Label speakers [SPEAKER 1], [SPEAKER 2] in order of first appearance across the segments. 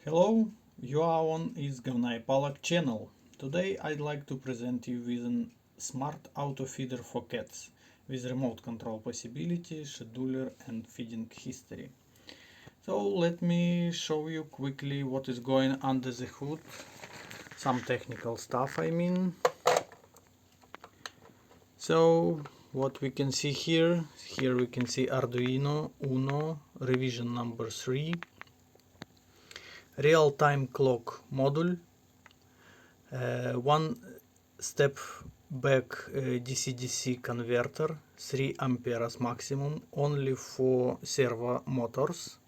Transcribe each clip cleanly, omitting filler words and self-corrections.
[SPEAKER 1] Hello, you are on is Говна Palak channel. Today I'd like to present you with a smart auto feeder for cats with remote control possibility, scheduler and feeding history. So let me show you quickly what is going under the hood. Some technical stuff I mean. So what we can see here we can see Arduino Uno revision number 3. Real-time clock module, one step back DC-DC converter, 3 amperes maximum, only for servo motors,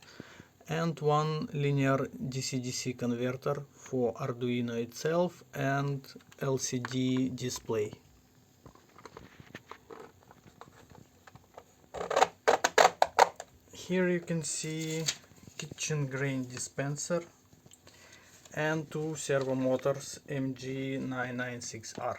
[SPEAKER 1] and one linear DC-DC converter for Arduino itself and LCD display. Here you can see kitchen grain dispenser and two servo motors MG996R.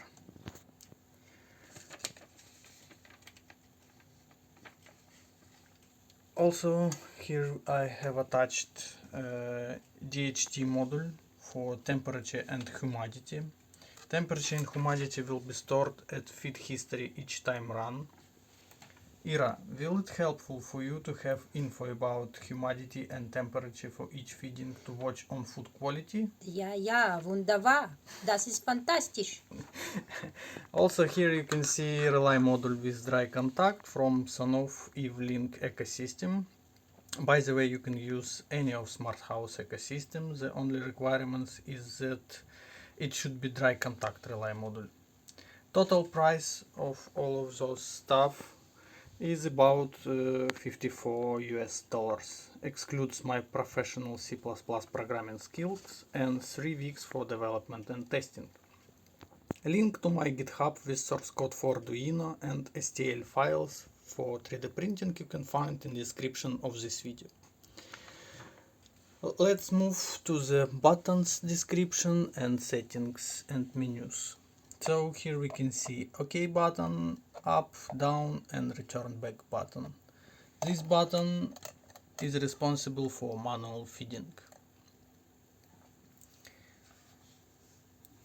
[SPEAKER 1] Also here I have attached DHT module for temperature and humidity. Temperature and humidity will be stored at feed history each time run. Ira, will it helpful for you to have info about humidity and temperature for each feeding to watch on food quality?
[SPEAKER 2] Ja, wunderbar. Das ist fantastisch.
[SPEAKER 1] Also here you can see relay module with dry contact from Sonoff Eve-Link ecosystem. By the way, you can use any of smart house ecosystem. The only requirement is that it should be dry contact relay module. Total price of all of those stuff is about $54 excludes my professional C++ programming skills and 3 weeks for development and testing. A link to my GitHub with source code for Arduino and STL files for 3D printing you can find in the description of this video. Let's move to the buttons description and settings and menus. So here we can see OK button, up, down and return back button. This button is responsible for manual feeding.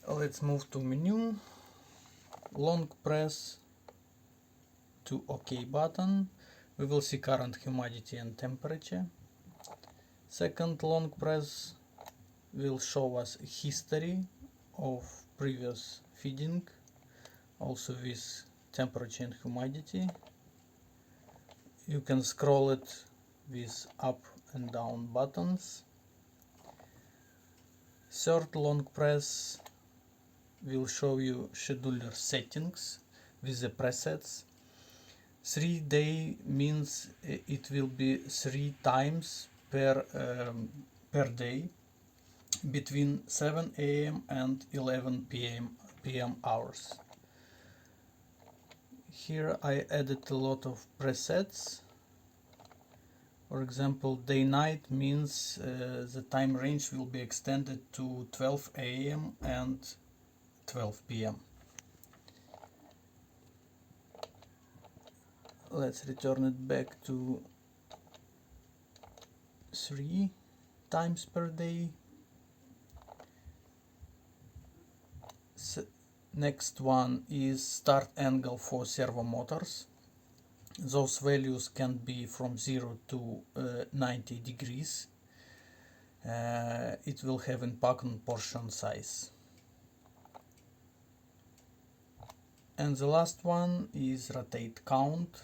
[SPEAKER 1] Let's move to menu, long press to OK button. We will see current humidity and temperature. Second long press will show us history of previous feeding, also with temperature and humidity. You can scroll it with up and down buttons. Third long press will show you scheduler settings with the presets. 3 day means it will be 3 times per day between 7 AM and 11 PM hours. Here I added a lot of presets. For example, day-night means the time range will be extended to 12 AM and 12 PM. Let's return it back to 3 times per day. Next one is start angle for servo motors. Those values can be from 0 to 90 degrees. It will have impact on portion size. And the last one is rotate count.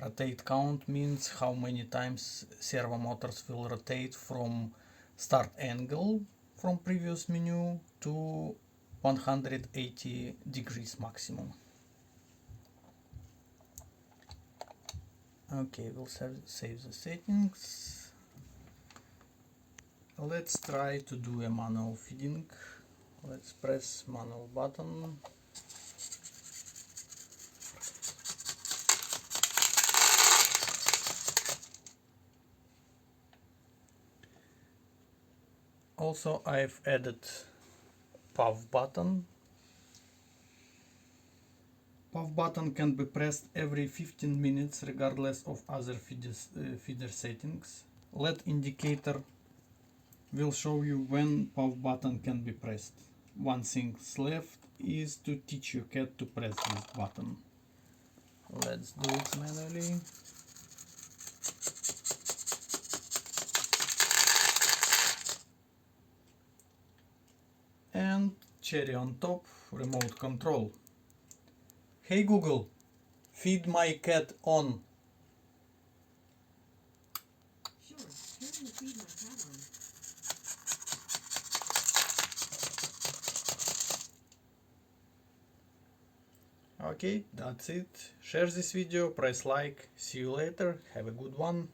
[SPEAKER 1] Rotate count means how many times servo motors will rotate from start angle from previous menu to 180 degrees maximum. Okay, we'll save the settings. Let's try to do a manual feeding. Let's press manual button. Also, I've added puff button. Puff button can be pressed every 15 minutes regardless of other feeder settings. LED indicator will show you when power button can be pressed. One thing left is to teach your cat to press this button. Let's do it manually. And cherry on top, remote control. Hey Google, feed my cat on.
[SPEAKER 3] Sure, turn the feed my cat on.
[SPEAKER 1] Okay, that's it. Share this video, press like. See you later. Have a good one.